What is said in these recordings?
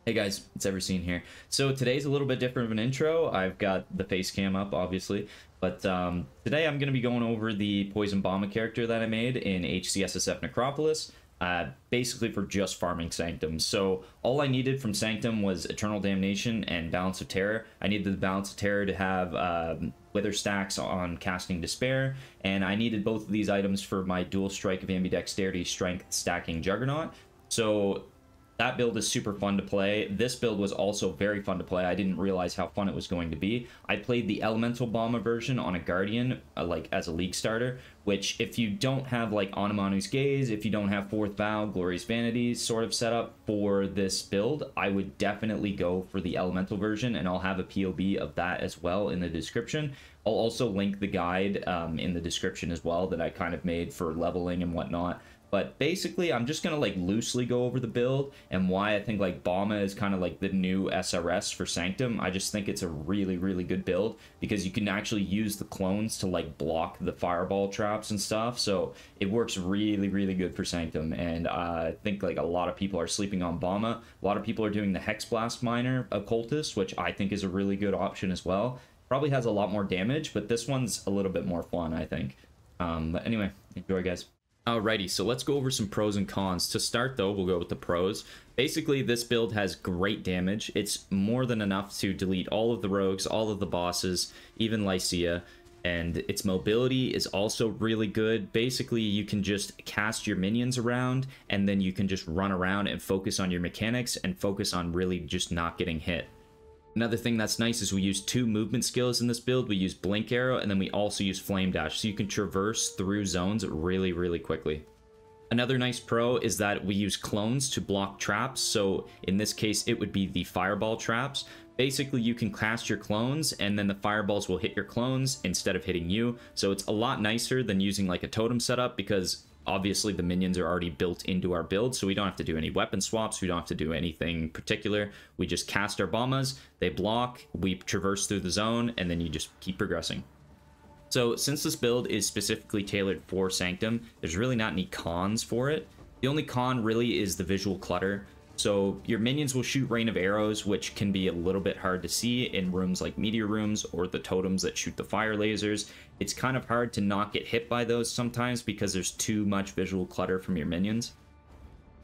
Hey guys, it's Everseen here. So today's a little bit different of an intro. I've got the face cam up, obviously, but today I'm going to be going over the Poison BAMA character that I made in HCSSF Necropolis, basically for just farming Sanctum. So all I needed from Sanctum was Eternal Damnation and Balance of Terror. I needed the Balance of Terror to have Wither stacks on casting Despair, and I needed both of these items for my dual strike of ambidexterity strength stacking Juggernaut. So that build is super fun to play. This build was also very fun to play. I didn't realize how fun it was going to be. I played the Elemental BAMA version on a Guardian, like as a League starter, which if you don't have like Anamanu's Gaze, if you don't have Fourth Vow, Glorious Vanity sort of setup for this build, I would definitely go for the Elemental version, and I'll have a POV of that as well in the description. I'll also link the guide in the description as well that I kind of made for leveling and whatnot. But basically, I'm just going to like loosely go over the build and why I think like BAMA is kind of like the new SRS for Sanctum. I just think it's a really, really good build because you can actually use the clones to like block the fireball traps and stuff. So it works really, really good for Sanctum. And I think like a lot of people are sleeping on BAMA. A lot of people are doing the Hex Blast Miner Occultist, which I think is a really good option as well. Probably has a lot more damage, but this one's a little bit more fun, I think. But anyway, enjoy, guys. Alrighty, so let's go over some pros and cons. To start though, we'll go with the pros. Basically, this build has great damage. It's more than enough to delete all of the rogues, all of the bosses, even Lycia. And its mobility is also really good. Basically, you can just cast your minions around, and then you can just run around and focus on your mechanics and focus on really just not getting hit. Another thing that's nice is we use 2 movement skills in this build. We use Blink Arrow, and then we also use Flame Dash, so you can traverse through zones really, really quickly. Another nice pro is that we use clones to block traps, so in this case it would be the fireball traps. Basically, you can cast your clones, and then the fireballs will hit your clones instead of hitting you, so it's a lot nicer than using like a totem setup because obviously the minions are already built into our build, so we don't have to do any weapon swaps, we don't have to do anything particular. We just cast our BAMAs, they block, we traverse through the zone, and then you just keep progressing. So since this build is specifically tailored for Sanctum, there's really not any cons for it. The only con really is the visual clutter. So your minions will shoot rain of arrows, which can be a little bit hard to see in rooms like meteor rooms or the totems that shoot the fire lasers. It's kind of hard to not get hit by those sometimes because there's too much visual clutter from your minions.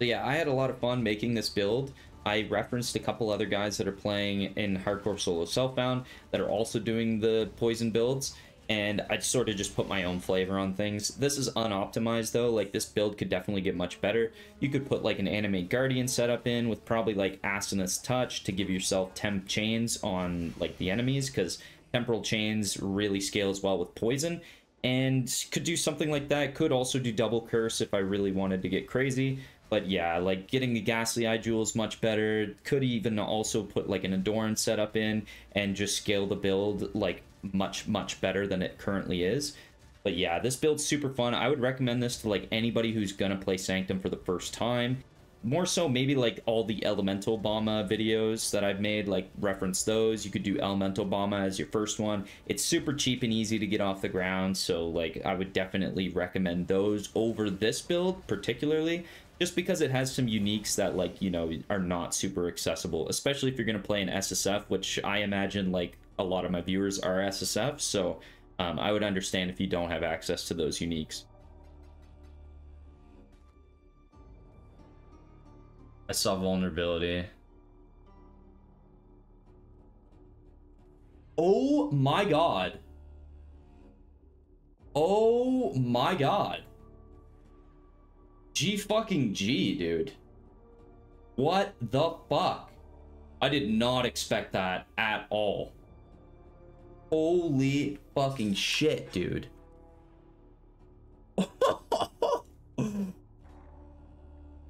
So yeah, I had a lot of fun making this build. I referenced a couple other guys that are playing in Hardcore Solo Self-Found that are also doing the poison builds, and I sort of just put my own flavor on things. This is unoptimized though, like this build could definitely get much better. You could put like an Animate Guardian setup in with probably like Asineth's Touch to give yourself temp chains on like the enemies, because temporal chains really scales well with poison, and could do something like that. Could also do double curse if I really wanted to get crazy. But yeah, like getting the Ghastly Eye Jewels much better. Could even also put like an Adoran setup in and just scale the build like much better than it currently is. But yeah, this build's super fun. I would recommend this to like anybody who's gonna play Sanctum for the first time. More so maybe like all the Elemental BAMA videos that I've made, like reference those. You could do Elemental BAMA as your first one. It's super cheap and easy to get off the ground, so like I would definitely recommend those over this build particularly, just because it has some uniques that, like, you know, are not super accessible, especially if you're going to play an SSF, which I imagine, like, a lot of my viewers are SSF, so I would understand if you don't have access to those uniques. I saw vulnerability. Oh my god. Oh my god. G fucking G, dude. What the fuck? I did not expect that at all. Holy fucking shit, dude.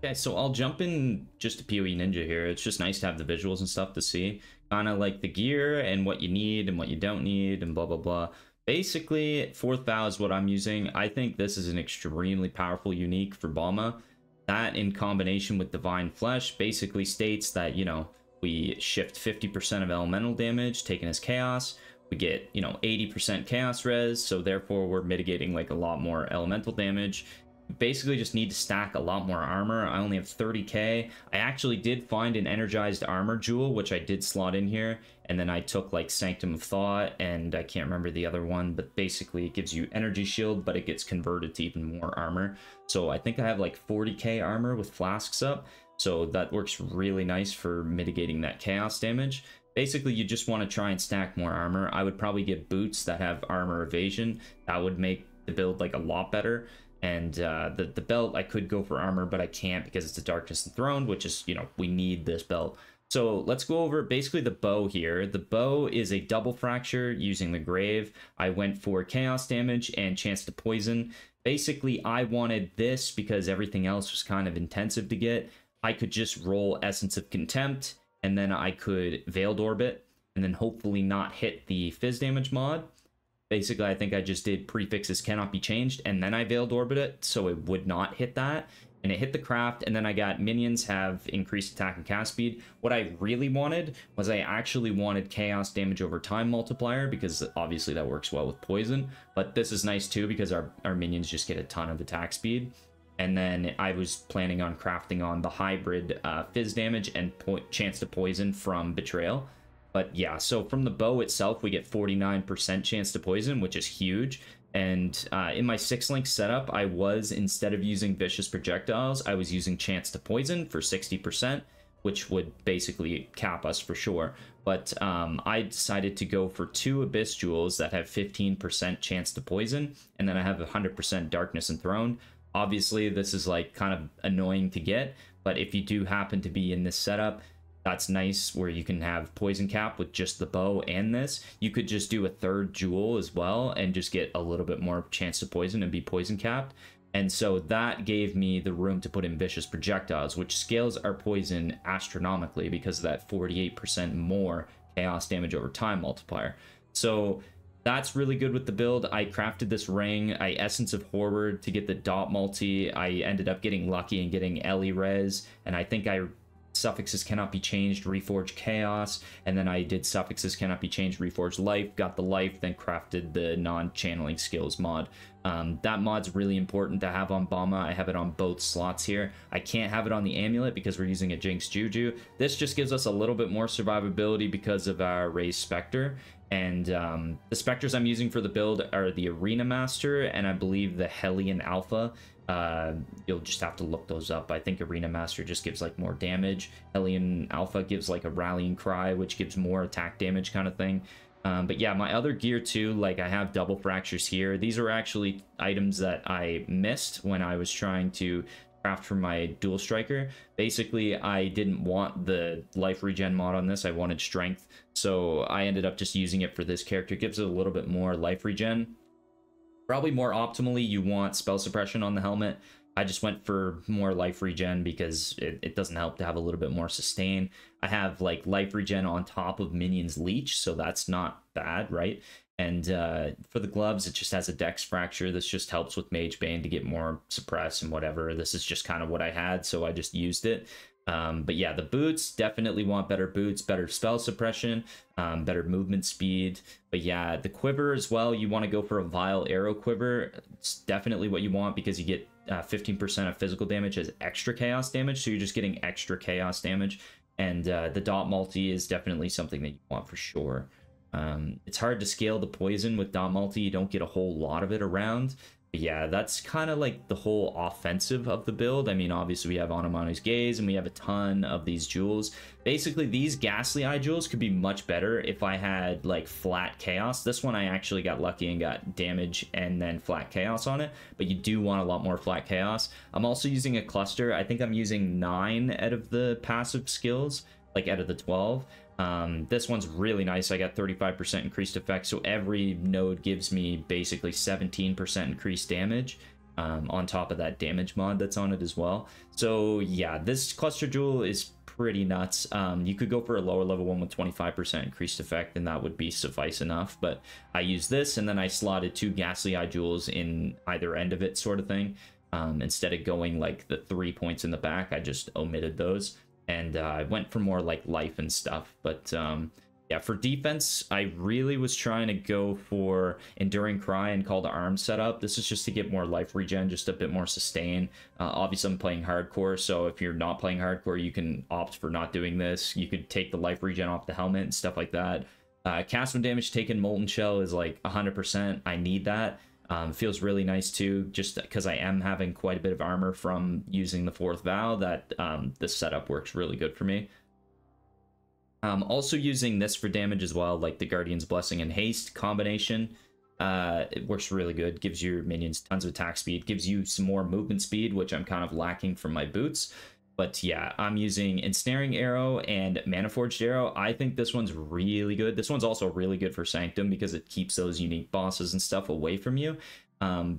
Okay, so I'll jump in just to POENinja here. It's just nice to have the visuals and stuff to see. Kind of like the gear and what you need and what you don't need and blah, blah, blah. Basically, Fourth Vow is what I'm using. I think this is an extremely powerful unique for BAMA. That in combination with Divine Flesh basically states that, you know, we shift 50% of elemental damage taken as chaos. We get, you know, 80% chaos res, so therefore we're mitigating like a lot more elemental damage. basically just need to stack a lot more armor. I only have 30k. I actually did find an energized armor jewel, which I did slot in here, and then I took like Sanctum of Thought, and I can't remember the other one, but basically it gives you energy shield, but it gets converted to even more armor. So I think I have like 40k armor with flasks up, so that works really nice for mitigating that chaos damage. Basically, you just want to try and stack more armor. I would probably get boots that have armor evasion. That would make the build like a lot better. And the belt, I could go for armor, but I can't because it's a Darkness Enthroned, which is, you know, we need this belt. So let's go over basically the bow here. The bow is a double fracture using the Grave. I went for chaos damage and chance to poison. Basically, I wanted this because everything else was kind of intensive to get. I could just roll Essence of Contempt, and then I could Veiled Orbit, and then hopefully not hit the Fizz damage mod. Basically, I think I just did prefixes cannot be changed, and then I Veiled Orbit it, so it would not hit that. And it hit the craft, and then I got minions have increased attack and cast speed. What I really wanted was I actually wanted chaos damage over time multiplier, because obviously that works well with poison. But this is nice too, because our minions just get a ton of attack speed. And then I was planning on crafting on the hybrid fizz damage and chance to poison from Betrayal. But yeah, so from the bow itself, we get 49% chance to poison, which is huge. And in my 6-link setup, I was, instead of using Vicious Projectiles, I was using Chance to Poison for 60%, which would basically cap us for sure. But I decided to go for 2 Abyss Jewels that have 15% chance to poison, and then I have 100% Darkness Enthroned. Obviously, this is like kind of annoying to get, but if you do happen to be in this setup, that's nice where you can have poison cap with just the bow and this. You could just do a 3rd jewel as well and just get a little bit more chance to poison and be poison capped. And so that gave me the room to put in Vicious Projectiles, which scales our poison astronomically because of that 48% more chaos damage over time multiplier. So that's really good with the build. I crafted this ring. I Essence of Horror to get the dot multi. I ended up getting lucky and getting Ellie Res, and I think I suffixes cannot be changed, reforge chaos, and then I did suffixes cannot be changed, reforge life, got the life, then crafted the non-channeling skills mod. That mod's really important to have on BAMA. I have it on both slots here. I can't have it on the amulet because we're using a Jinx Juju. This just gives us a little bit more survivability because of our raised Spectre. And the Spectres I'm using for the build are the Arena Master and I believe the Hellion Alpha. You'll just have to look those up. I think Arena Master just gives like more damage. Hellion Alpha gives like a Rallying Cry, which gives more attack damage kind of thing. But yeah, my other gear too, like I have double fractures here. These are actually items that I missed when I was trying to craft for my dual striker. Basically, I didn't want the life regen mod on this. I wanted strength. So I ended up just using it for this character. It gives it a little bit more life regen. Probably more optimally, you want spell suppression on the helmet. I just went for more life regen because it doesn't help to have a little bit more sustain. I have like life regen on top of minions leech, so that's not bad, right? And for the gloves, it just has a dex fracture. This just helps with Mage Bane to get more suppress and whatever. This is just kind of what I had, so I just used it. But yeah, the boots, definitely want better boots, better spell suppression, better movement speed. But yeah, the quiver as well, you want to go for a Vile Arrow Quiver. It's definitely what you want because you get 15% of physical damage as extra chaos damage, so you're just getting extra chaos damage. And the dot multi is definitely something that you want for sure. It's hard to scale the poison with dot multi. You don't get a whole lot of it around. But yeah, that's kind of like the whole offensive of the build. I mean, obviously we have Anomanu's Gaze and we have a ton of these jewels. Basically, these Ghastly Eye jewels could be much better if I had like flat chaos. This one I actually got lucky and got damage and then flat chaos on it, but you do want a lot more flat chaos. I'm also using a cluster. I think I'm using 9 out of the passive skills, like out of the 12. This one's really nice. I got 35% increased effect, so every node gives me basically 17% increased damage on top of that damage mod that's on it as well. So yeah, this cluster jewel is pretty nuts. You could go for a lower level one with 25% increased effect and that would be suffice enough, but I used this and then I slotted 2 Ghastly Eye jewels in either end of it sort of thing. Instead of going like the 3 points in the back, I just omitted those. And I went for more like life and stuff. But Yeah, for defense, I really was trying to go for Enduring Cry and Call to Arms setup. This is just to get more life regen, just a bit more sustain. Obviously, I'm playing hardcore, so if you're not playing hardcore, you can opt for not doing this. You could take the life regen off the helmet and stuff like that. Cast when damage taken Molten Shell is like 100%. I need that. Feels really nice too, just because I am having quite a bit of armor from using the fourth vow. That this setup works really good for me. Also using this for damage as well, like the Guardian's Blessing and Haste combination. It works really good, gives your minions tons of attack speed, gives you some more movement speed, which I'm kind of lacking from my boots. But yeah, I'm using Ensnaring Arrow and Maniforged Arrow. I think this one's really good. This one's also really good for Sanctum because it keeps those unique bosses and stuff away from you.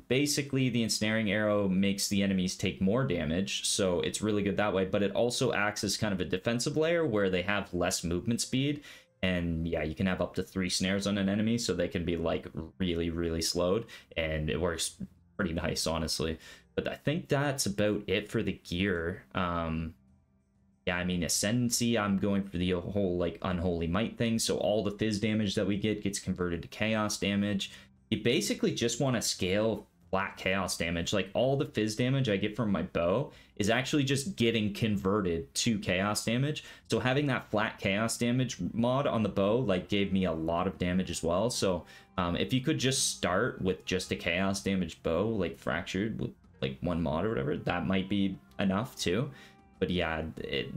Basically, the Ensnaring Arrow makes the enemies take more damage, so it's really good that way, but it also acts as kind of a defensive layer where they have less movement speed, and yeah, you can have up to 3 snares on an enemy, so they can be like really, really slowed, and it works pretty nice, honestly. But I think that's about it for the gear. Yeah, I mean, Ascendancy, I'm going for the whole like Unholy Might thing, so all the fizz damage that we get gets converted to chaos damage. You basically just want to scale flat chaos damage. Like all the fizz damage I get from my bow is actually just getting converted to chaos damage. So having that flat chaos damage mod on the bow like gave me a lot of damage as well. So if you could just start with just a chaos damage bow, like Fractured with like 1 mod or whatever, that might be enough too. But yeah,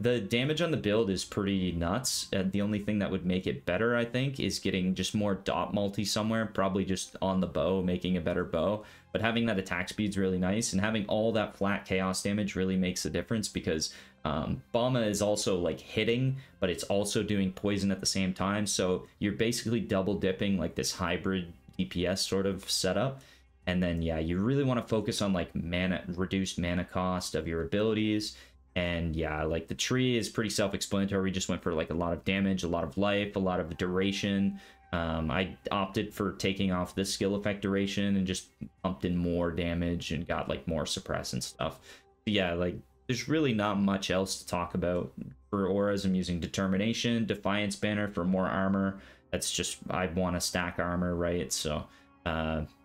the damage on the build is pretty nuts. The only thing that would make it better, I think, is getting just more dot multi somewhere, probably just on the bow, making a better bow. But having that attack speed is really nice, and having all that flat chaos damage really makes a difference because BAMA is also like hitting, but it's also doing poison at the same time. So you're basically double dipping like this hybrid DPS sort of setup. And then yeah, you really want to focus on like reduced mana cost of your abilities. And yeah, like the tree is pretty self-explanatory. We just went for like a lot of damage, a lot of life, a lot of duration. I opted for taking off this skill effect duration and just pumped in more damage and got like more suppress and stuff. But yeah, like there's really not much else to talk about. For auras, I'm using Determination, Defiance Banner for more armor. That's just, I want to stack armor, right? So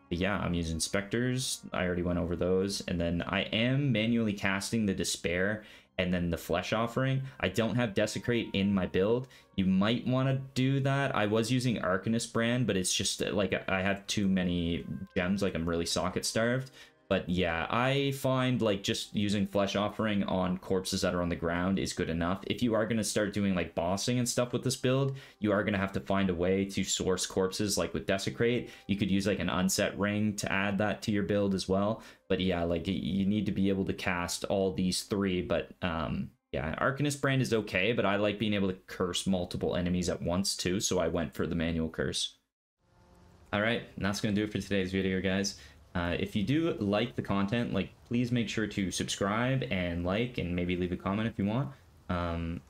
yeah, I'm using Spectres. I already went over those. And then I am manually casting the Despair and then the Flesh Offering. I don't have Desecrate in my build. You might want to do that. I was using Arcanist Brand, but it's just like I have too many gems. Like I'm really socket starved. But yeah, I find like just using Flesh Offering on corpses that are on the ground is good enough. If you are going to start doing like bossing and stuff with this build, you are going to have to find a way to source corpses like with Desecrate. You could use like an Unset Ring to add that to your build as well. But yeah, like you need to be able to cast all these 3. But yeah, Arcanist Brand is okay, but I like being able to curse multiple enemies at once too. So I went for the manual curse. All right, and that's going to do it for today's video, guys. If you do like the content, like please make sure to subscribe and like and maybe leave a comment if you want.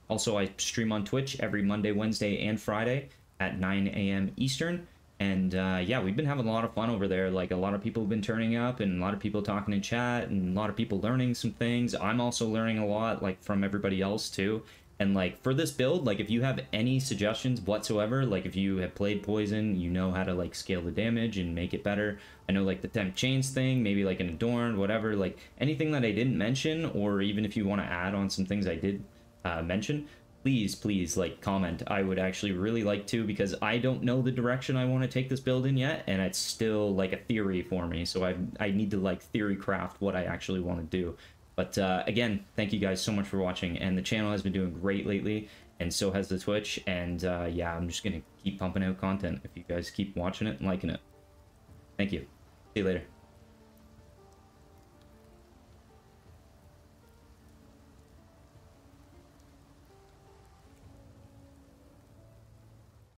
Also, I stream on Twitch every Monday, Wednesday, and Friday at 9 a.m. Eastern. And yeah, we've been having a lot of fun over there. Like a lot of people have been turning up and a lot of people talking in chat and a lot of people learning some things. I'm also learning a lot like from everybody else too. And like for this build, like if you have any suggestions whatsoever, like if you have played Poison, you know how to like scale the damage and make it better. I know like the Temp Chains thing, maybe like an Adorned, whatever, like anything that I didn't mention, or even if you want to add on some things I did mention, please like comment. I would actually really like to, because I don't know the direction I want to take this build in yet, and it's still like a theory for me. So I need to like theory craft what I actually want to do. But again, thank you guys so much for watching, and the channel has been doing great lately, and so has the Twitch, and yeah, I'm just gonna keep pumping out content if you guys keep watching it and liking it. Thank you. See you later.